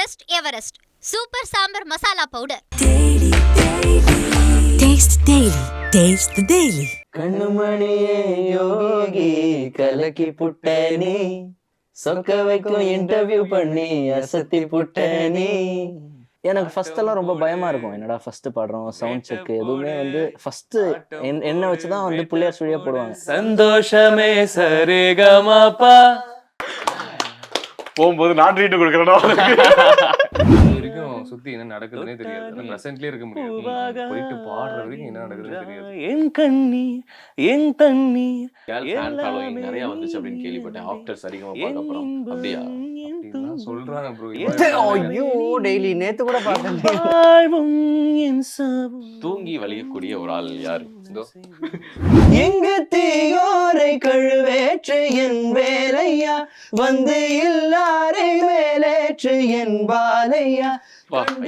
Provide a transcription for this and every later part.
Everest super sambar masala powder. Taste Daily. Taste the Daily. கண்ணுமணியே யோகி கலக்கி புட்டனி சொக்க வைக்கும் இன்டர்வியூ பண்ணி அசத்தி புட்டனி. எனக்கு ஃபர்ஸ்ட் எல்லாம் ரொம்ப பயமா இருக்கும், என்னடா ஃபர்ஸ்ட் பாடுறோம் சவுண்ட் செக் எதுவுமே வந்து ஃபர்ஸ்ட் என்ன வச்சுதான் வந்து பிள்ளையார் சுழியா போடுவாங்க. சந்தோஷமே சரிகமாப்பா போகும்போது நான் ட்ரீட் கொடுக்குறேன். வரைக்கும் சுத்தி என்ன நடக்குதுன்னே தெரியாது, பிரசன்ட்லயே இருக்க முடியாது, போயிட்டு பாடுற வரைக்கும் என்ன நடக்குதுன்னு தெரியாது. என் கண்ணீர் என் தண்ணீர் ஃபேன் ஃபாலோயிங் நிறைய வந்துச்சு அப்படின்னு கேள்விப்பட்டேன் ஆஃப்டர் சரிகமா அப்புறம். அப்படியா? அப்படின்லாம் சொல்றாங்க ப்ரோ. ஐயோ டெய்லி நேத்து கூட பார்த்தேன். தூங்கி வலியக்கூடிய ஒரு ஆள் யாரு? எங்க தீயோரை கழுவேற்று என் வேலையா வந்து இல்லாரை மேலேற்று என் பாலையா.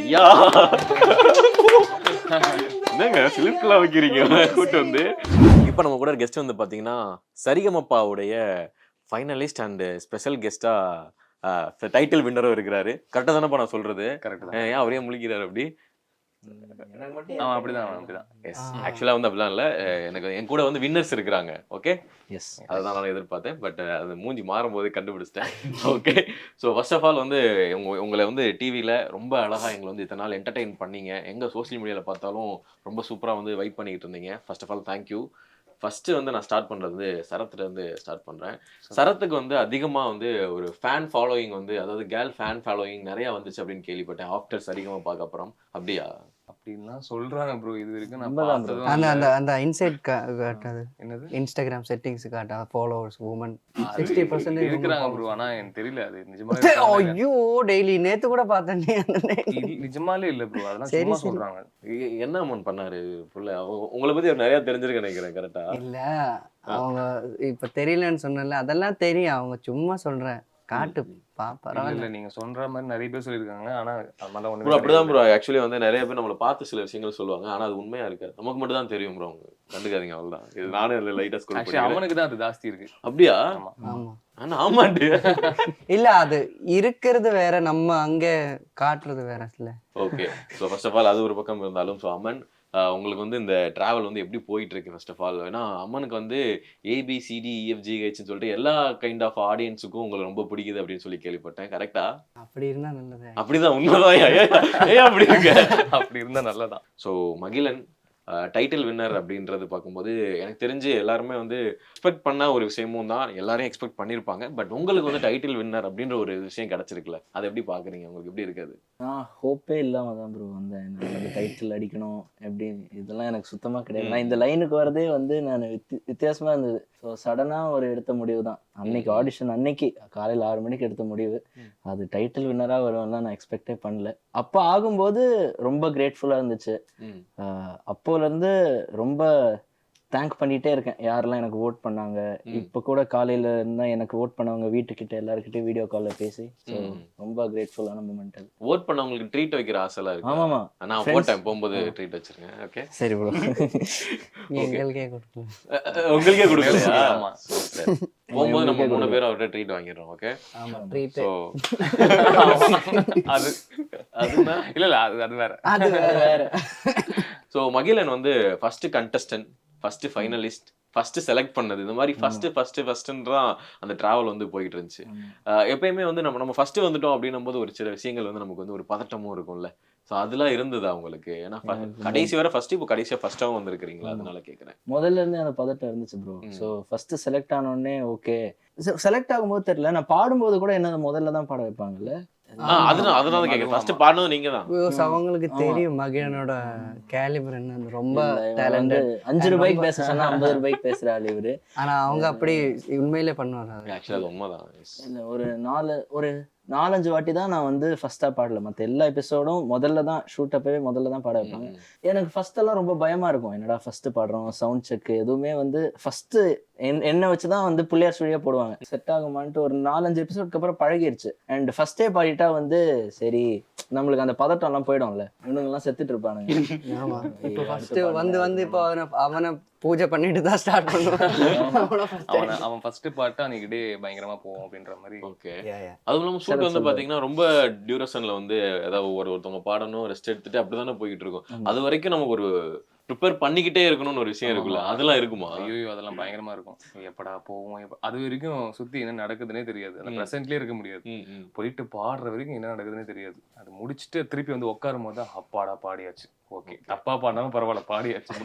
ஐயா என்னங்க சிலிப்லாம் வைக்கிறீங்க கூட்டு வந்து. இப்போ நம்ம கூட கெஸ்ட் வந்து பாத்தீங்கன்னா சரிகமப்பாவுடைய ஃபைனலிஸ்ட் அண்ட் ஸ்பெஷல் கெஸ்டா டைட்டில் வின்னரும் இருக்கிறாரு. கரெக்டா தானேப்பா நான் சொல்றது? கரெக்ட். ஏன் அவரே முழிக்கிறாரு அப்படி? அப்படிதான். எஸ், ஆக்சுவலா வந்து அப்படிலாம் இல்ல, எனக்கு என் கூட வந்து வின்னர்ஸ் இருக்கிறாங்க. ஓகே, எஸ், அதுதான் நான் எதிர்பார்த்தேன். பட் அது மூஞ்சி மாறும்போது கண்டுபிடிச்சிட்டேன். Okay, so first of all வந்து உங்களை வந்து டிவியில் ரொம்ப அழகாக எங்களை வந்து இத்தனை நாள் என்டர்டெயின் பண்ணீங்க. எங்கள் சோஷியல் மீடியாவில் பார்த்தாலும் ரொம்ப சூப்பராக வந்து வைப் பண்ணிக்கிட்டு இருந்தீங்க. First of all thank you. First வந்து நான் ஸ்டார்ட் பண்ணுறது வந்து சரத்துலேருந்து ஸ்டார்ட் பண்ணுறேன். சரத்துக்கு வந்து அதிகமாக வந்து ஒரு ஃபேன் ஃபாலோயிங் வந்து, அதாவது கேர்ள் ஃபேன் ஃபாலோயிங் நிறையா வந்துச்சு அப்படின்னு கேள்விப்பட்டேன் ஆஃப்டர் சரிகமா பார்க்க அப்புறம். அப்படியா? அப்படின்லாம் சொல்றாங்க ப்ரோ. இது வரைக்கும் நான் உண்மைதான் bro. பார்த்ததும் அந்த இல்ல. அந்த அந்த இன்சைட் காட்டாது. என்னது இன்ஸ்டாகிராம் செட்டிங்ஸ் காட்டா ஃபாலோவர்ஸ் உமன் 60% இருக்கிறாங்க ப்ரோ. ஆனா எனக்கு தெரியல அது நிஜமாலே ஐயோ டெய்லி நேத்து கூட பார்த்தேன். நிஜமாலே இல்ல ப்ரோ, அதெல்லாம் சரி, சும்மா சரி. சொல்றாங்க. என்ன அம்மன் பண்ணாரு புள்ள? உங்களை பற்றி அவர் நிறையா தெரிஞ்சிருக்க நினைக்கிறேன். கரெக்டா? இல்ல அவங்க இப்ப தெரியலன்னு சொன்னல, அதெல்லாம் தெரியும். அவங்க சும்மா சொல்றேன் காட்டு இல்ல இல்ல, நீங்க சொல்ற மாதிரி நிறைய பேர் சொல்லியிருக்காங்க. ஆனா அதனால ப்ரோ ஒண்ணு அப்படிதான் ப்ரோ. ஆக்சுவலி வந்து நிறைய பேர் நம்மளை பார்த்து சில விஷயங்கள் சொல்லுவாங்க, ஆனா அது உண்மையா இருக்காது. நமக்கு மட்டும் தான் தெரியும் ப்ரோ. அவங்க கண்டுக்காதீங்க, அவ்வளவுதான். இது நானும் இல்லை லைட்டா ஸ்கூல் ஆக்சுவலி அவனுக்கு தான் அது ஜாஸ்தி இருக்கு. அப்படியா? ஆமா. ஆமா. ஆனா ஆமாண்டு. இல்ல அது இருக்கிறது வேற, நம்ம அங்க காட்டுறது வேற இல்ல. Okay, so first of all அது ஒரு பக்கம் இருந்தாலும், ஸோ அம்மன் உங்களுக்கு வந்து இந்த டிராவல் வந்து எப்படி போயிட்டு இருக்கு? ஃபர்ஸ்ட் ஆஃப் ஆல் ஏன்னா அம்மனுக்கு வந்து ABCDEFGHன்னு சொல்லிட்டு எல்லா கைண்ட் ஆஃப் ஆடியன்ஸுக்கும் உங்களுக்கு ரொம்ப பிடிக்குது அப்படின்னு சொல்லி கேள்விப்பட்டேன். கரெக்டா? அப்படி இருந்தா நல்லது. அப்படிதான், உண்மைதான். ஏன் அப்படி இருக்கு? அப்படி இருந்தா நல்லதான். ஸோ மகிழன் டைட்டில் வின்னர் அப்படின்றது பார்க்கும்போது எனக்கு தெரிஞ்சு எல்லாருமே வந்து எக்ஸ்பெக்ட் பண்ண ஒரு விஷயமும் தான், எல்லாரையும் எக்ஸ்பெக்ட் பண்ணியிருப்பாங்க. பட் உங்களுக்கு வந்து டைட்டில் வின்னர் அப்படின்ற ஒரு விஷயம் கிடைச்சிருக்குல்ல, அதை எப்படி பார்க்குறீங்க? உங்களுக்கு எப்படி இருக்காது? நான் ஹோப்பே இல்லாம தான் ப்ரோ வந்தேன். எனக்கு டைட்டில் அடிக்கணும் எப்படி, இதெல்லாம் எனக்கு சுத்தமா கிடையாது. நான் இந்த லைனுக்கு வரதே வந்து நான் வித்தியாசமா இருந்தது. ஸோ சடனாக ஒரு எடுத்த முடிவு தான் அன்னைக்கு, ஆடிஷன் அன்னைக்கு காலையில் 6 மணிக்கு எடுத்த முடிவு. அது டைட்டில் வின்னராக வரும்லாம் நான் எக்ஸ்பெக்டே பண்ணல. அப்போ ஆகும்போது ரொம்ப கிரேட்ஃபுல்லாக இருந்துச்சு. அப்போலேருந்து ரொம்ப தேங்க் பண்ணிகிட்டே இருக்கேன் யாரெல்லாம் எனக்கு ஓட் பண்ணாங்க. இப்போ கூட காலையில் இருந்தால் எனக்கு ஓட் பண்ணவங்க வீட்டுக்கிட்ட எல்லாருக்கிட்டையும் வீடியோ காலில் பேசி, ஸோ ரொம்ப கிரேட்ஃபுல்லான மூமெண்ட் அது. ஓட் பண்ணவங்களுக்கு ட்ரீட் வைக்கிற ஆசைலாம் இருக்கு. ஆமாமா, நான் போட்டேன் போகும்போது ட்ரீட் வச்சிருக்கேன். ஓகே, சரி ப்ரோ. எங்களுக்கே கொடுக்கலாம். உங்களுக்கே கொடுக்கலையா? ஆமா. போகும்போது நம்ம 3 பேரும் அவர்கிட்ட ட்ரீட் வாங்கிடுறோம். ஓகே, ஆமா ட்ரீட். ஸோ அது அதுதான். இல்ல இல்ல, அது வேற. அது வேற. ஸோ மகிழன் வந்து first contestant, first finalist, first select பண்ணது, இந்த மாதிரி ஃபர்ஸ்ட்ன்றான் அந்த டிராவல் வந்து போயிட்டு இருந்துச்சு. எப்பயுமே வந்து நம்ம ஃபர்ஸ்ட் வந்துட்டோம் அப்படின்னும் போது ஒரு சில விஷயங்கள் வந்து நமக்கு வந்து ஒரு பதட்டமும் இருக்கும்ல. ஸோ அதெல்லாம் இருந்ததா உங்களுக்கு? ஏன்னா கடைசி வரை ஃபர்ஸ்ட், இப்போ கடைசியாக ஃபர்ஸ்டாகவும் வந்திருக்கிறீங்களா, அதனால கேட்குறேன். முதல்ல இருந்து அந்த பதட்டம் இருந்துச்சு ப்ரோ. ஸோ ஃபர்ஸ்ட் செலக்ட் ஆனோடனே ஓகே. செலக்ட் ஆகும்போது தெரியல, நான் பாடும்போது கூட என்ன முதல்ல தான் பாட வைப்பாங்கல்ல. அதனால கேட்குறேன். ஃபர்ஸ்ட் பாடினது நீங்க தான். அவங்களுக்கு தெரியும் மகிழனோட கேலிபர் என்ன, ரொம்ப வந்து டேலண்டட். 5 ரூபாய்க்கு பேச சொன்னா 50 ரூபாய்க்கு பேசுறாள் இவரு. ஆனா அவங்க அப்படி உண்மையிலே பண்ணுவாங்க. ஆக்சுவலாக அது உண்மைதான். இல்ல, ஒரு 4-5 வாட்டி தான் நான் வந்து ஃபர்ஸ்டா பாடல. மற்ற எல்லா எபிசோடும் முதல்ல தான், ஷூட் அப்பவே முதல்ல தான் பாட வைப்பாங்க. எனக்கு ஃபர்ஸ்ட் எல்லாம் ரொம்ப பயமா இருக்கும், என்னடா ஃபர்ஸ்ட் பாடுறோம் சவுண்ட் செக் எதுவுமே வந்து ஃபர்ஸ்ட் என்ன வச்சுதான் வந்து பிள்ளையார் சுழியா போடுவாங்க. செட் ஆகுமான்ட்டு ஒரு 4-5 எபிசோடுக்கு அப்புறம் பழகிருச்சு. அண்ட் ஃபர்ஸ்டே பாடிட்டா வந்து சரி நம்மளுக்கு அந்த பதட்டம் எல்லாம் போயிடும்ல, இவனுங்கெல்லாம் செத்துட்டு இருப்பானுங்க. ஆமா இப்போ ஐயோ, ஃபர்ஸ்ட் அடுத்த வந்து பாட்டு வந்து இப்போ அவனை பூஜை பண்ணிட்டு தான் ஸ்டார்ட் பண்ணுவான். அவன் ஃபர்ஸ்ட் பாட்டு அன்னைக்கு டே பயங்கரமா போவோம் அப்படின்ற மாதிரி. ஓகே. அதுவும் இல்லாம ஷூட் வந்து பாத்தீங்கன்னா ரொம்ப டியூரேஷன்ல வந்து ஏதாவது ஒருத்தவங்க பாடணும், ரெஸ்ட் எடுத்துட்டு அப்படிதானே போய்கிட்டு இருக்கும். அது வரைக்கும் நமக்கு ஒரு ப்ரிப்பேர் பண்ணிக்கிட்டே இருக்கணும்னு ஒரு விஷயம் இருக்குல்ல, அதெல்லாம் இருக்குமா? ஐயோ அதெல்லாம் பயங்கரமா இருக்கும். எப்படா போவோம் அது வரைக்கும் சுத்தி என்ன நடக்குதுன்னே தெரியாது. அந்த ப்ரெசென்ட்லயே இருக்க முடியாது. போயிட்டு பாடுற வரைக்கும் என்ன நடக்குதுன்னே தெரியாது. அது முடிச்சுட்டு திருப்பி வந்து உட்காரும் போது அப்பாடா பாடியாச்சு, ஓகே தப்பா பாடினாலும் பரவாயில்ல பாடியாச்சு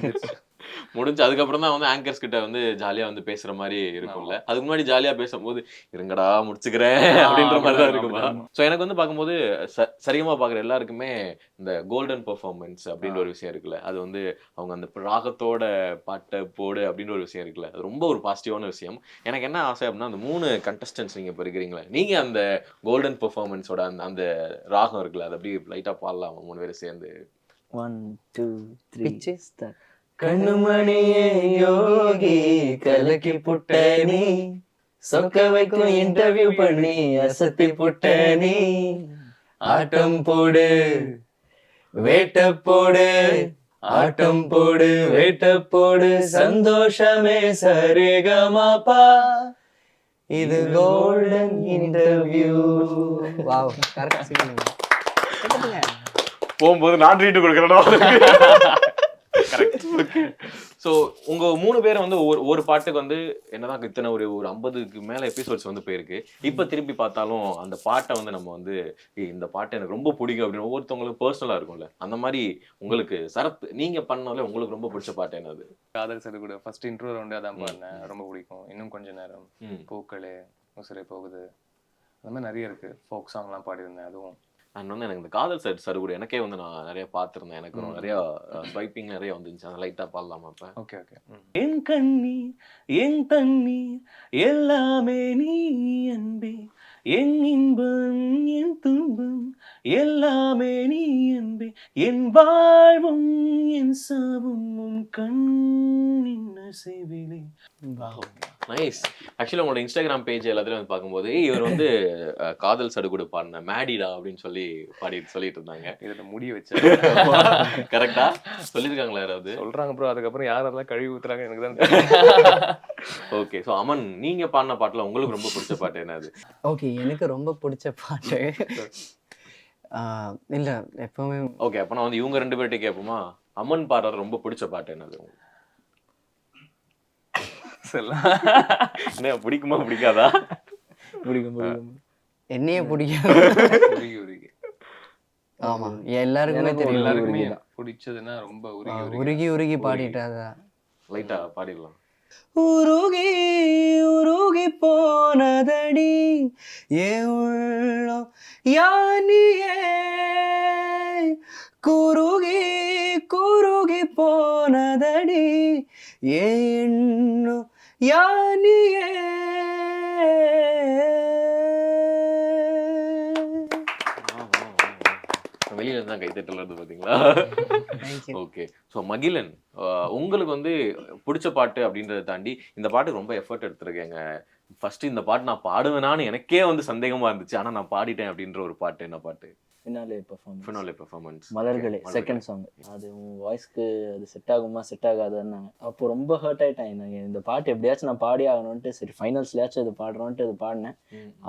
முடிஞ்சு அதுக்கப்புறம் தான் வந்து ஆங்கர்ஸ் கிட்ட வந்து ஜாலியா வந்து பேசுற மாதிரி இருக்கும்ல. அதுக்கு முன்னாடி ஜாலியா பேசும்போது இருங்கடா முடிச்சுக்கிறேன் அப்படின்ற மாதிரி தான் இருக்குமா? ஸோ எனக்கு வந்து பார்க்கும்போது சரிகமா பாக்குற எல்லாருக்குமே இந்த கோல்டன் பெர்ஃபார்மன்ஸ் அப்படின்ற ஒரு விஷயம் இருக்குல்ல, அது வந்து அவங்க அந்த ராகத்தோட பாட்டை போடு அப்படின்ற ஒரு விஷயம் இருக்குல்ல, அது ரொம்ப ஒரு பாசிட்டிவான விஷயம். எனக்கு என்ன ஆசை அப்படின்னா, அந்த 3 கண்டஸ்டன்ஸ் நீங்க இப்போ இருக்கிறீங்களா, நீங்க அந்த கோல்டன் பெர்ஃபார்மன்ஸோட அந்த ராகம் இருக்குல்ல, அது அப்படியே லைட்டா பாடலாம் 3 பேரும் சேர்ந்து. 1 2 3 பிச்சு. start. கண்ணுமணியே யோகி கலக்கி புட்ட நீ, சொக்க வைக்கும் இன்டர்வியூ பண்ணி அசத்தி புட்ட நீ, ஆட்டம் போடு வேட்ட போடு, ஆட்டம் போடு வேட்ட போடு, சந்தோஷமே சரிகமாப்பா, இது golden interview. Wow correct singing. போகும்போது நான் ட்ரீட் கொடுக்குறேன். கரெக்ட். ஸோ உங்க 3 பேரும் வந்து ஒரு பாட்டுக்கு வந்து என்னதான் இத்தனை ஒரு 50க்கு மேல எபிசோட்ஸ் வந்து போயிருக்கு. இப்ப திருப்பி பார்த்தாலும் அந்த பாட்டை வந்து நம்ம வந்து இந்த பாட்டு எனக்கு ரொம்ப பிடிக்கும் அப்படின்னு ஒவ்வொருத்தவங்களுக்கு பர்சனலா இருக்கும்ல, அந்த மாதிரி உங்களுக்கு சரத் நீங்க பண்ணாலே உங்களுக்கு ரொம்ப பிடிச்ச பாட்டு என்னது? காதல் சது கூட ஃபர்ஸ்ட் இன்ட்ரோ ரவுண்டு அதான் பாடினேன், ரொம்ப பிடிக்கும். இன்னும் கொஞ்ச நேரம், பூக்களே, உசுரே போகுது, அந்த மாதிரி நிறைய இருக்கு. ஃபோக் சாங்லாம் பாடியிருந்தேன். அதுவும் அண்ட் வந்து எனக்கு இந்த காதல் சரு கூட எனக்கே வந்து நான் நிறைய பார்த்துருந்தேன். எனக்கு நிறைய ஸ்வைப்பிங் நிறைய வந்துச்சு. அதை லைட்டா பாடலாமா அப்ப? Okay okay. என் கண்ணீர் என் தண்ணீர் எல்லாமே நீ அன்பே, என் இன்பம் என் துன்பம் எல்லாமே நீ அன்பே, என் வாழ்வும் என் சாவும் உன் கண்ணின் அசைவிலே. நைஸ். ஆக்சுவலி உங்களோட இன்ஸ்டாகிராம் பேஜ் எல்லாத்துலயும் வந்து பார்க்கும்போது இவர் வந்து காதல் சடு கூட பாடின மேடிடா அப்படின்னு சொல்லிட்டு இருந்தாங்க. இதில் முடிய வச்சு கரெக்டா சொல்லியிருக்காங்களா யாராவது? சொல்றாங்க ப்ரோ. அதுக்கப்புறம் யாரெல்லாம் கழுவி ஊத்துறாங்க எனக்கு தான். ஓகே. ஸோ அமன் நீங்க பாடின பாட்டுல உங்களுக்கு ரொம்ப பிடிச்ச பாட்டு என்னது? ஓகே எனக்கு ரொம்ப பிடிச்ச பாட்டு இல்ல எப்பவுமே ஓகே. அப்ப நான் வந்து இவங்க 2 பேர்கிட்ட கேட்போமா, அமன் பாடுற ரொம்ப பிடிச்ச பாட்டு என்னது? என்ன பிடிக்குமா பிடிக்காதா? பிடிக்கும் பிடிக்கும். என்னையே பிடிக்கும். உருகி உருகி. ஆமா எல்லாருக்குமே தெரியும். எல்லாருக்குமே பிடிச்சதுன்னா ரொம்ப உருகி உருகி உருகி பாடிட்டாதா. லைட்டா பாடிடலாம். உருகி உருகி போனதடி ஏ உள்ளம் யானியே, குருகி குருகி போனதடி ஏ எண்ணம் யானியே. வெளியில இருந்தா கைத்தட்டல் இருந்து பாத்தீங்களா? ஓகே. ஸோ மகிழன் உங்களுக்கு வந்து பிடிச்ச பாட்டு அப்படின்றத தாண்டி இந்த பாட்டு ரொம்ப எஃபர்ட் எடுத்திருக்கேங்க, ஃபர்ஸ்ட் இந்த பாட்டு நான் பாடுவேனான்னு எனக்கே வந்து சந்தேகமா இருந்துச்சு, ஆனா நான் பாடிட்டேன் அப்படின்ற ஒரு பாட்டு என்ன பாட்டு? ஃபினாலே பெர்ஃபார்மன்ஸ் மலர்களே செகண்ட் சாங். அது உன் வாய்ஸ்க்கு அது செட் ஆகுமா செட் ஆகாதுன்னாங்க. அப்போ ரொம்ப ஹர்ட் ஆயிட்டேன். நான் இந்த பாட்டு எப்படியாச்சும் நான் பாடி ஆகணும்ட்டு சரி ஃபைனல்ஸ்லயாச்சும் இது பாடுறோன்ட்டு இது பாடினேன்.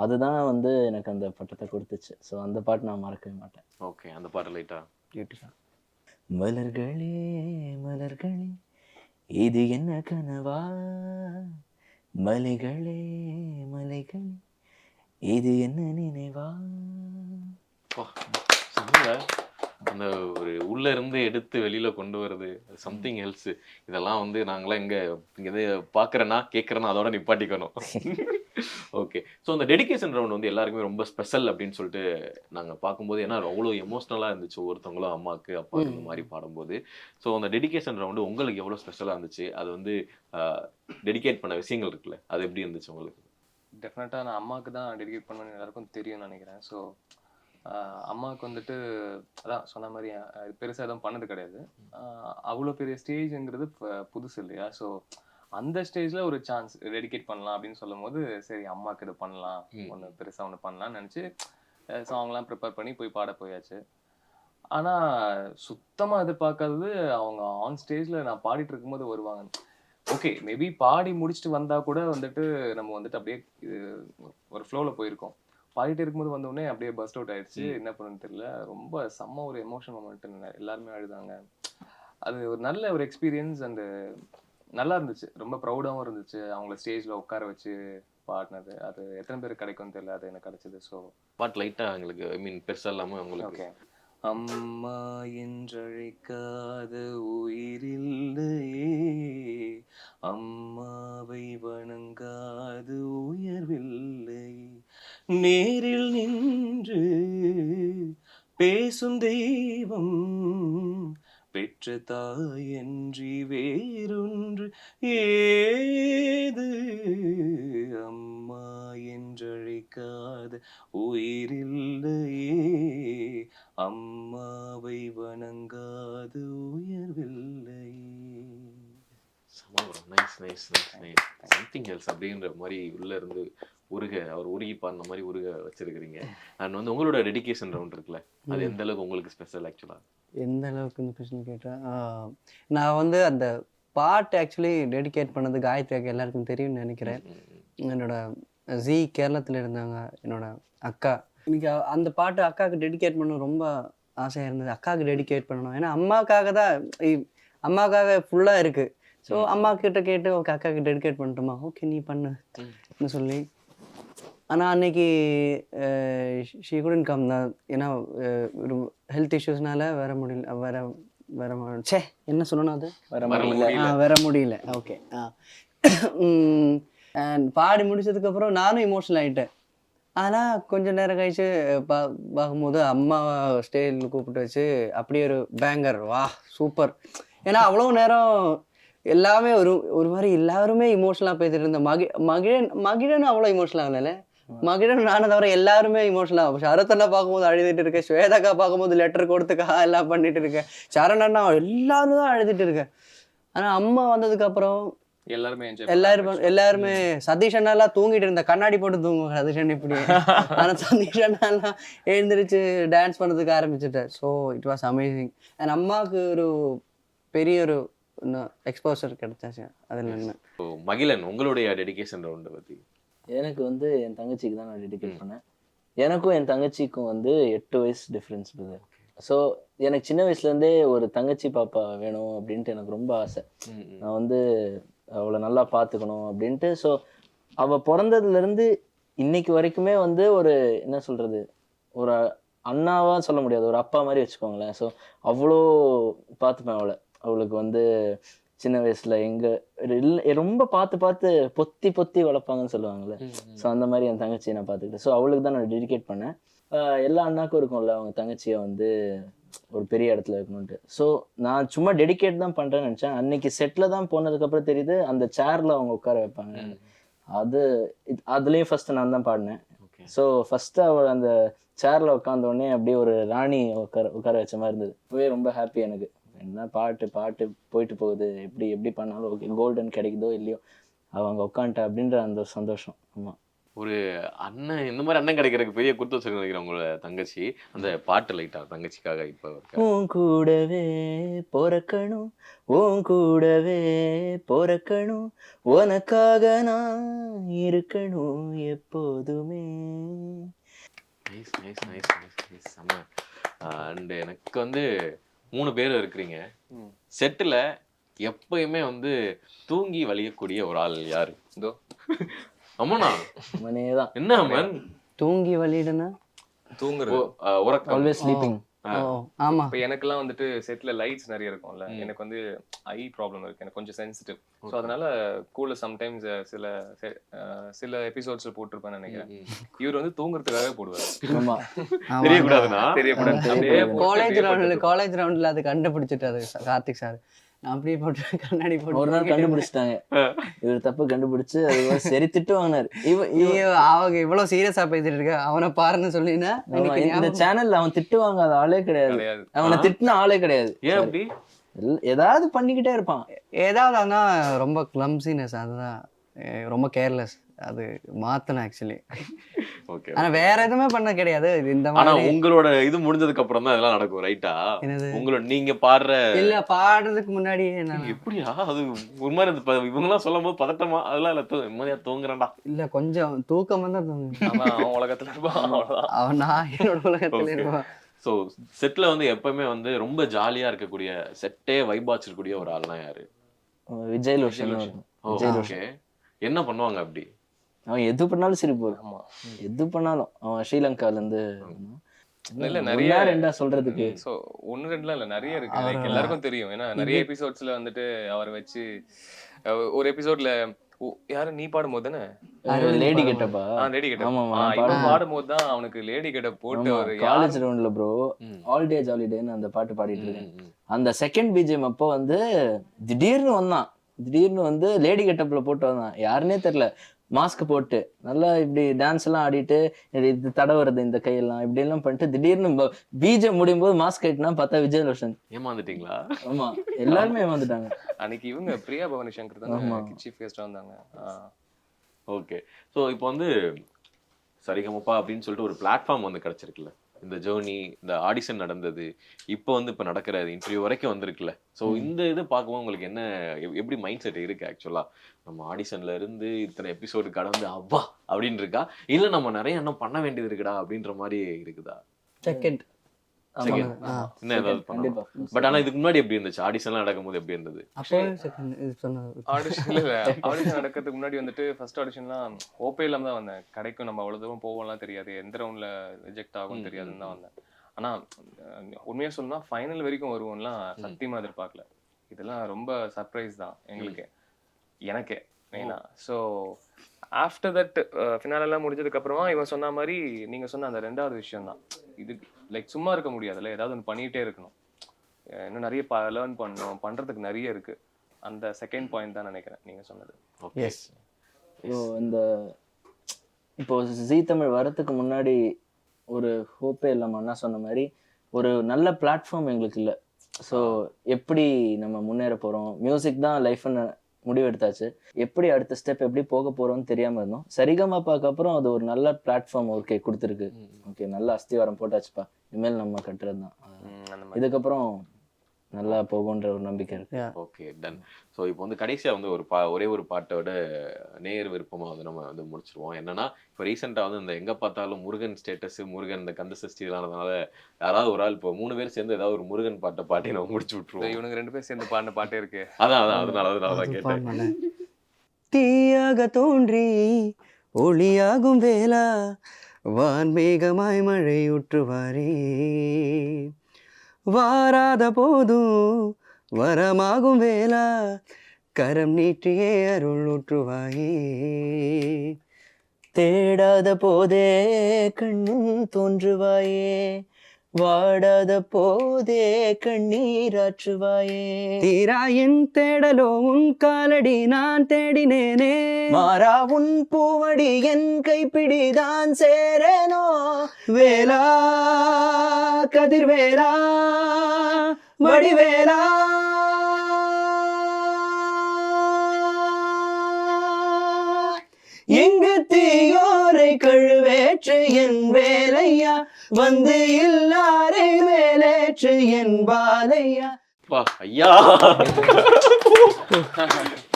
அதுதான் வந்து எனக்கு அந்த பட்டத்தை கொடுத்துச்சு. ஸோ அந்த பாட்டு நான் மறக்கவே மாட்டேன். ஓகே. அந்த பாட்டு லைட்டா பியூட்டிஃபுல். மலர்களே மலர்களே இது என்ன கனவா, மலைகளே மலைகளே இது என்ன நினைவா. அந்த ஒரு உள்ள இருந்து எடுத்து வெளியில கொண்டு வருது சம்திங் எல்ஸ். இதெல்லாம் வந்து நாங்களாம் இங்க எது பாக்குறேன்னா கேட்கறேன்னா அதோட நிப்பாட்டிக்கணும். ஓகே. ஸோ அந்த டெடிகேஷன் ரவுண்ட் வந்து எல்லாருக்குமே ரொம்ப ஸ்பெஷல் அப்படின்னு சொல்லிட்டு நாங்கள் பார்க்கும்போது, ஏன்னா அவ்வளோ எமோஷ்னலாக இருந்துச்சு ஒவ்வொருத்தவங்களும் அம்மாவுக்கு அப்பாவுக்கு இந்த மாதிரி பாடும்போது. ஸோ அந்த டெடிகேஷன் ரவுண்டு உங்களுக்கு எவ்வளோ ஸ்பெஷலாக இருந்துச்சு? அது வந்து டெடிகேட் பண்ண விஷயங்கள் இருக்குல்ல, அது எப்படி இருந்துச்சு உங்களுக்கு? டெஃபினட்டாக நான் அம்மாவுக்கு தான் டெடிகேட் பண்ணணும்னு எல்லாருக்கும் தெரியும்னு நினைக்கிறேன். ஸோ அம்மாவுக்கு வந்துட்டு அதான் சொன்ன மாதிரி பெருசாக எதுவும் பண்ணது கிடையாது. அவ்வளோ பெரிய ஸ்டேஜுங்கிறது புதுசு இல்லையா? ஸோ அந்த ஸ்டேஜில் ஒரு சான்ஸ் டெடிகேட் பண்ணலாம் அப்படின்னு சொல்லும் போது சரி அம்மாவுக்கு இது பண்ணலாம், ஒன்று பெருசாக ஒன்று பண்ணலாம்னு நினச்சி சாங்லாம் ப்ரிப்பேர் பண்ணி போய் பாட போயாச்சு. ஆனால் சுத்தமாக எதிர்பார்க்காதது அவங்க ஆன் ஸ்டேஜில் நான் பாடிட்டு இருக்கும்போது வருவாங்க. ஓகே, மேபி பாடி முடிச்சுட்டு வந்தால் கூட வந்துட்டு நம்ம வந்துட்டு அப்படியே ஒரு ஃப்ளோவில் போயிருக்கோம். பாடிட்டு இருக்கும்போது வந்தோடனே அப்படியே பஸ்ட் அவுட் ஆயிடுச்சு. என்ன பண்ணுன்னு தெரியல. ரொம்ப செம்ம ஒரு எமோஷனல் மொமெண்ட். எல்லாருமே அழுதாங்க. அது ஒரு நல்ல ஒரு எக்ஸ்பீரியன்ஸ் அண்டு நல்லா இருந்துச்சு. ரொம்ப ப்ரௌடாகவும் இருந்துச்சு. அவங்கள ஸ்டேஜில் உட்கார வச்சு பாடினது. அது எத்தனை பேருக்கு கிடைக்கும்னு தெரியல. அது எனக்கு கிடைச்சது. ஸோ பாட்டு லைட்டாக எங்களுக்கு ஐ மீன் பெருசாக இல்லாமல் உங்களுக்கு. ஓகே. அம்மா என்றழைக்காத உயிரில்லையே, அம்மாவை வணங்காது உயர்வில்லை, நேரில் நின்று பேசும் தெய்வம் பெற்ற தாயன்றி வேறொன்று ஏது, அம்மா என்றழைக்காத உயிரில்லையே, அம்மாவை வணங்காது உயர்வில்லை. Nice nice nice nice. Something else அப்படின்ற மாதிரி உள்ள இருந்து அவர் உருகி பாடின மாதிரி உருக வச்சிருக்கிறீங்க. அண்ட் வந்து உங்களோட டெடிகேஷன் ரவுண்ட் இருக்குல்ல, அது எந்த அளவுக்கு உங்களுக்கு ஸ்பெஷல் ஆக்சுவலா? எந்த அளவுக்கு இந்த கொஸ்டின் கேட்டேன். நான் வந்து அந்த பாட்டு ஆக்சுவலி டெடிகேட் பண்ணது காயத்ரி எல்லாருக்கும் தெரியும்னு நினைக்கிறேன். என்னோட கேரளத்தில் இருந்தாங்க என்னோட அக்கா. இன்னைக்கு அந்த பாட்டு அக்காவுக்கு டெடிகேட் பண்ண ரொம்ப ஆசையாக இருந்தது. அக்காவுக்கு டெடிகேட் பண்ணணும். ஏன்னா அம்மாவுக்காக ஃபுல்லாக இருக்குது. ஸோ அம்மா கிட்ட கேட்டு ஓகே அக்காவுக்கு டெடிகேட் பண்ணட்டுமா, ஓகே நீ பண்ணுன்னு சொல்லி. ஆனால் அன்னைக்கு ஷீ குடன்ட் கம் தான். ஏன்னா ஒரு ஹெல்த் இஷ்யூஸ்னால வர முடியல. சே என்ன சொல்லணும், அது வர முடியல. ஓகே. அண்ட் பாடி முடிச்சதுக்கப்புறம் நானும் இமோஷனல் ஆகிட்டேன். ஆனால் கொஞ்சம் நேரம் கழிச்சு பார்க்கும்போது அம்மா ஸ்டேஜில் கூப்பிட்டு வச்சு அப்படியே ஒரு பேங்கர், வா சூப்பர். ஏன்னா அவ்வளோ நேரம் எல்லாமே ஒரு மாதிரி எல்லாருமே இமோஷனலாக பேசிட்டு இருந்தேன். மகிழன் அவ்வளோ இமோஷனல் ஆகல. மகிழன் நானும் தவிர எல்லாருமே இமோஷனல் ஆகும். சரத்தண்ணா பார்க்கும்போது அழுதுட்டு இருக்கேன், ஸ்வேதாக்கா பார்க்கும்போது லெட்டர் கொடுத்துக்கா எல்லாம் பண்ணிட்டு இருக்கேன், சரணண்ணா எல்லாரும் தான் அழுதுட்டு இருக்கேன். ஆனால் அம்மா வந்ததுக்கப்புறம் எல்லாருமே சதீஷ் அண்ணாலாம் தூங்கிட்டு இருந்த, கண்ணாடி போட்டு தூங்குவாங்க சதீஷ் அண்ணா இப்படி. ஆனால் சதீஷ் அண்ணாலாம் எழுந்திரிச்சு டான்ஸ் பண்ணதுக்கு ஆரம்பிச்சுட்டேன். So it was amazing. And அம்மாவுக்கு ஒரு பெரிய ஒரு எக்ஸ்போசர் கிடைச்சாச்சு. அதில் என்ன மகிழன் உங்களுடைய டெடிகேஷன் ரவுண்டை பற்றி? எனக்கு வந்து என் தங்கச்சிக்கு தான் நான் டெடிகேட் பண்ணேன். எனக்கும் என் தங்கச்சிக்கும் வந்து 8 வயசு டிஃப்ரென்ஸ் இருக்குது. ஸோ எனக்கு சின்ன வயசுலேருந்தே ஒரு தங்கச்சி பாப்பா வேணும் அப்படின்ட்டு எனக்கு ரொம்ப ஆசை. நான் வந்து அவளை நல்லா பார்த்துக்கணும் அப்படின்ட்டு. ஸோ அவள் பிறந்ததுலேருந்து இன்னைக்கு வரைக்குமே வந்து ஒரு என்ன சொல்கிறது, ஒரு அண்ணாவாக சொல்ல முடியாது, ஒரு அப்பா மாதிரி வச்சுக்கோங்களேன். ஸோ அவ்வளோ பார்த்துப்பேன் அவளை. அவளுக்கு வந்து சின்ன வயசுல ரொம்ப பார்த்து பொத்தி வளர்ப்பாங்கன்னு சொல்லுவாங்கல்ல. ஸோ அந்த மாதிரி என் தங்கச்சியை நான் பார்த்துக்கிட்டேன். ஸோ அவளுக்கு தான் நான் டெடிகேட் பண்ணேன். எல்லா அண்ணாக்கும் இருக்கும்ல அவங்க தங்கச்சியை வந்து ஒரு பெரிய இடத்துல இருக்கணும்ட்டு. ஸோ நான் சும்மா டெடிகேட் தான் பண்றேன்னு நினைச்சேன். அன்னைக்கு செட்ல தான் போனதுக்கு அப்புறம் தெரியுது அந்த சேர்ல அவங்க உட்கார வைப்பாங்க. அதுலயும் ஃபர்ஸ்ட் நான் தான் பாடினேன். ஸோ ஃபர்ஸ்ட் அவள் அந்த சேர்ல உட்காந்த உடனே அப்படியே ஒரு ராணி உட்கார வச்ச மாதிரி இருந்தது. இப்பவே ரொம்ப ஹாப்பி எனக்கு. என்ன பாட்டு போயிட்டு போகுது, எப்படி பண்ணாலும் ஓகே, கோல்டன் கிடைக்குதோ இல்லையோ அவங்க உட்காந்துட்டா அப்படின்ற அந்த சந்தோஷம். ஆமா, ஒரு அண்ணன் இந்த மாதிரி அண்ணன் கிடைக்கிறதுக்கு பெரிய கொடுத்து வச்சிருக்க நினைக்கிறேன் உங்களோட தங்கச்சி. அந்த பாட்டு லைட்டா தங்கச்சிக்காக இப்போ உன் கூடவே பொறக்கணும், உன் கூடவே பொறக்கணும், உனக்காக நான் இருக்கணும் எப்போதுமே. Nice nice nice nice nice செம்ம. அண்ட் எனக்கு வந்து 3 பேர் இருக்கிறீங்க. செட்டில் எப்பயுமே வந்து தூங்கி வலியக்கூடிய ஒரு ஆள் யாரு? இதோ அம்மனா. மனேதான். என்ன அம்மன் தூங்கி வலிடுனா? தூங்குறது, உறக்கம், ஆல்வேஸ் ஸ்லீப்பிங். ஆமா. இப்போ எனக்குலாம் வந்துட்டு செட்ல லைட்ஸ் நிறைய இருக்கும்ல, எனக்கு வந்து ஐ ப்ராப்ளம் இருக்கு, எனக்கு கொஞ்சம் சென்சிட்டிவ். ஸோ அதனால கூல சம்டைம்ஸ் சில எபிசோட்ஸ்ல போட்டிருப்பேன்னு நினைக்கிறேன். இவர் வந்து தூங்குறதுக்காக போடுவார். ஆமா, தெரியக்கூடாதுன்னா தெரியக்கூடாது. காலேஜ் ரவுண்ட்ல அது கண்டுபிடிச்சிட்டாரு கார்த்திக் சார். அப்படியே போட்டு கண்ணாடி போட்டு ஒரு நாள் கண்டுபிடிச்சிட்டாங்க. இவர் தப்பு கண்டுபிடிச்சு அது சரி திட்டு வாங்கினாரு. அவங்க இவ்வளவு சீரியஸா பேசிட்டு இருக்க, அவனை பாருன்னு சொல்லினா இந்த சேனல்ல அவன் திட்டு வாங்காத ஆளே கிடையாது. அவனை திட்டுன ஆளே கிடையாது. ஏன் அப்படி? ஏதாவது பண்ணிக்கிட்டே இருப்பான். ஏதாவது. ஆனா ரொம்ப கிளம்சினஸ், அதுதான் ரொம்ப கேர்லெஸ். அது மாற்றணும் ஆக்சுவலி. ஓகே. ஆனால் வேற எதுவுமே பண்ண கிடையாது. இது இந்த ஆனா மாதிரி உங்களோட இது முடிஞ்சதுக்கு அப்புறம் தான் இதெல்லாம் நடக்கும், ரைட்டா? என்னது உங்களோட நீங்க பாடுற இல்லை பாடுறதுக்கு முன்னாடியே நான் எப்படியா அது ஒரு மாதிரி இவங்கெல்லாம் சொல்லும் போது பதட்டமா அதெல்லாம் இல்ல, நிம்மதியா தூங்குறேன்டா. இல்லை கொஞ்சம் தூக்கம் வந்து அவன் உலகத்துல இருப்பான், அவ்வளவுதான். அவன் நான் என்னோட உலகத்தில் Okay. இருப்பான். ஸோ செட்ல வந்து எப்பவுமே வந்து ரொம்ப ஜாலியா இருக்கக்கூடிய செட்டே வைபாச்சிருக்கக்கூடிய ஒரு ஆள்னா யாரு? விஜய் லோஷன். ஓகே. என்ன பண்ணுவாங்க அப்படி? அவன் எது பண்ணாலும் சிரிப்பு வரும். ஆமா. எது பண்ணாலும் அவன் ஸ்ரீலங்கால இருந்து இல்ல நிறைய ரெண்டா சொல்றதுக்கு சோ 1-2லாம் இல்ல, நிறைய இருக்கு. Like எல்லாருக்கும் தெரியும். ஏன்னா நிறைய எபிசோட்ஸ்ல வந்துட்டு அவரை வச்சு ஒரு எபிசோட்ல யாரு நீ பாடும்போது தானே லேடி கெட்டப்பா. லேடி கெட்ட ஆமா, இவன் பாடும்போது தான் அவனுக்கு லேடி கெட்ட போட்டு ஒரு காலேஜ் ரவுண்ட்ல ப்ரோ ஆல் டே ஜாலி டேன்னு அந்த பாட்டு பாடிட்டு இருக்கேன். அந்த செகண்ட் பிஜிஎம் அப்போ வந்து திடீர்னு வந்தான். திடீர்னு வந்து லேடி கெட்டப்ல போட்டு வந்தான். யாருன்னே தெரியல. மாஸ்க் போட்டு நல்லா இப்படி டான்ஸ் எல்லாம் ஆடிட்டு இது தடவுறது இந்த கையெல்லாம் இப்படி எல்லாம் பண்ணிட்டு திடீர்னு பிஜிஎம் முடியும் போது மாஸ்க் ஆயிட்டுனா பார்த்தா விஜய் லோஷன். ஏமாந்துட்டீங்களா? ஆமா, எல்லாருமே ஏமாந்துட்டாங்க. அன்னைக்கு இவங்க பிரியா பவானி சங்கர் தான் சீஃப் கெஸ்டா வந்தாங்க. ஓகே. ஸோ இப்போ வந்து சரிகமப்பா அப்படின்னு சொல்லிட்டு ஒரு பிளாட்ஃபார்ம் வந்து கிடைச்சிருக்குல்ல, இந்த ஜேர்னி, இந்த ஆடிஷன் நடந்தது, இப்போ வந்து இப்போ நடக்கிற இன்டர்வியூ வரைக்கும் வந்திருக்குல்ல. ஸோ இந்த இது பார்க்கும்போது உங்களுக்கு என்ன எப்படி மைண்ட் செட் இருக்கு ஆக்சுவலா? நம்ம ஆடிஷன்ல இருந்து இத்தனை எபிசோடு கடந்து அவ்வா அப்படின்னு இருக்கா, இல்லை நம்ம நிறைய இன்னும் பண்ண வேண்டியது இருக்குடா அப்படின்ற மாதிரி இருக்குதா? செகண்ட் இன்னும் ஏதாவது பண்ணலாம். பட் ஆனா இதுக்கு முன்னாடி எப்படி இருந்துச்சு? ஆடிஷன்லாம் நடக்கும்போது எப்படி இருந்தது? அப்போ செகண்ட் இது சொன்னது ஆடிஷன் நடக்கிறதுக்கு முன்னாடி வந்துட்டு ஃபர்ஸ்ட் ஆடிஷன்லாம் ஹோப்பே இல்லாம தான் வந்தேன். கடைக்கும் நம்ம அவ்வளவு தூரம் போவோம்லாம் தெரியாது, எந்த ரவுண்ட்ல ரிஜெக்ட் ஆகும் தெரியாதுன்னு தான் வந்தேன். ஆனா உண்மையா சொன்னா ஃபைனல் வரைக்கும் வருவோம்லாம் சத்தியமா எதிர்பார்க்கல. இதெல்லாம் ரொம்ப சர்ப்ரைஸ் தான் எங்களுக்கு, எனக்கே மெயினா. ஸோ ஆஃப்டர் தட் ஃபினாலெல்லாம் முடிஞ்சதுக்கு அப்புறமா இவன் சொன்ன மாதிரி நீங்க சொன்ன அந்த 2வது விஷயம் தான். இது லைக் சும்மா இருக்க முடியாதுல்ல, ஏதாவது ஒன்று பண்ணிகிட்டே இருக்கணும். இன்னும் நிறைய லேர்ன் பண்ணணும், பண்ணுறதுக்கு நிறைய இருக்குது. அந்த செகண்ட் பாயிண்ட் தான் நினைக்கிறேன் நீங்கள் சொன்னது. எஸ். இந்த இப்போ ஜீ தமிழ் வரத்துக்கு முன்னாடி ஒரு ஹோப்பே இல்லாமல் அண்ணா சொன்ன மாதிரி ஒரு நல்ல பிளாட்ஃபார்ம் எங்களுக்கு இல்லை. ஸோ எப்படி நம்ம முன்னேற போகிறோம், மியூசிக் தான் லைஃப்னு முடிவு எடுத்தாச்சு, எப்படி அடுத்த ஸ்டெப் எப்படி போக போகிறோம்னு தெரியாமல் இருந்தோம். சரிகமாப்பாக்கு அப்புறம் அது ஒரு நல்ல பிளாட்ஃபார்ம் ஓகே கொடுத்துருக்கு. ஓகே, நல்ல அஸ்திவாரம் போட்டாச்சுப்பா, இனிமேல் நம்ம கட்டுறது தான். இதுக்கப்புறம் நல்லா போகுன்ற ஒரு நம்பிக்கை இருக்கு. Okay, ton. ஸோ இப்போ வந்து கடைசியாக வந்து ஒரே ஒரு பாட்டோட நேர் விருப்பமாக வந்து நம்ம வந்து முடிச்சிருவோம். என்னன்னா இப்போ ரீசெண்டாக வந்து இந்த எங்கே பார்த்தாலும் முருகன் ஸ்டேட்டஸ், முருகன் இந்த கந்த சஷ்டி ஆனதுனால யாராவது ஒரு ஆள் இப்போ 3 பேர் சேர்ந்து ஏதாவது ஒரு முருகன் பாட்டை பாட்டி நம்ம முடிச்சு விட்டுருவோம். இவனுக்கு 2 பேர் சேர்ந்து பாடின பாட்டே இருக்கு. அதான் அதனால தான் கேட்டேன். தீயாக தோன்றி ஒளியாகும் வேளா வான்மேகமாய் மழையுற்றுவாரே, வாராத போதும் வரமாகும் வேளா கரம் நீட்டியே அருள் ஊற்றுவாயே, தேடாத போதே கண்ணில் தோன்றுவாயே, வாடாத போதே கண்ணீராற்றுவாயே, தீராயின் தேடலோ உன் காலடி நான் தேடினேனே, மாறா உன் பூவடி என் கைப்பிடிதான் சேரனோ, வேலா கதிர்வேலா வடிவேலா எங்கு தீயோரை கழுவேற்று என் வேலையா, வந்து இல்லாரை மேலேற்று என் பாலையா. ஐயா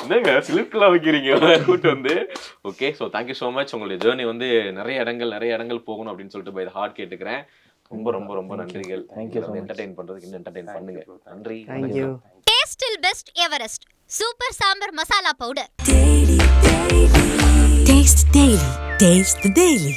என்னங்க சிலிப்லாம் வைக்கிறீங்க கூட்டு வந்து. Okay, so thank you so much. உங்களுடைய ஜேர்னி வந்து நிறைய இடங்கள் போகணும் அப்படின்னு சொல்லிட்டு பை ஹார்ட் கேட்டுக்கிறேன். ரொம்ப ரொம்ப ரொம்ப நன்றிகள். என்டர்டெயின் பண்றதுக்கு இன்னும் என்டர்டெயின் பண்ணுங்க. நன்றி. டேஸ்டில் best Everest super sambar masala powder. Taste the Daily. Taste the Daily.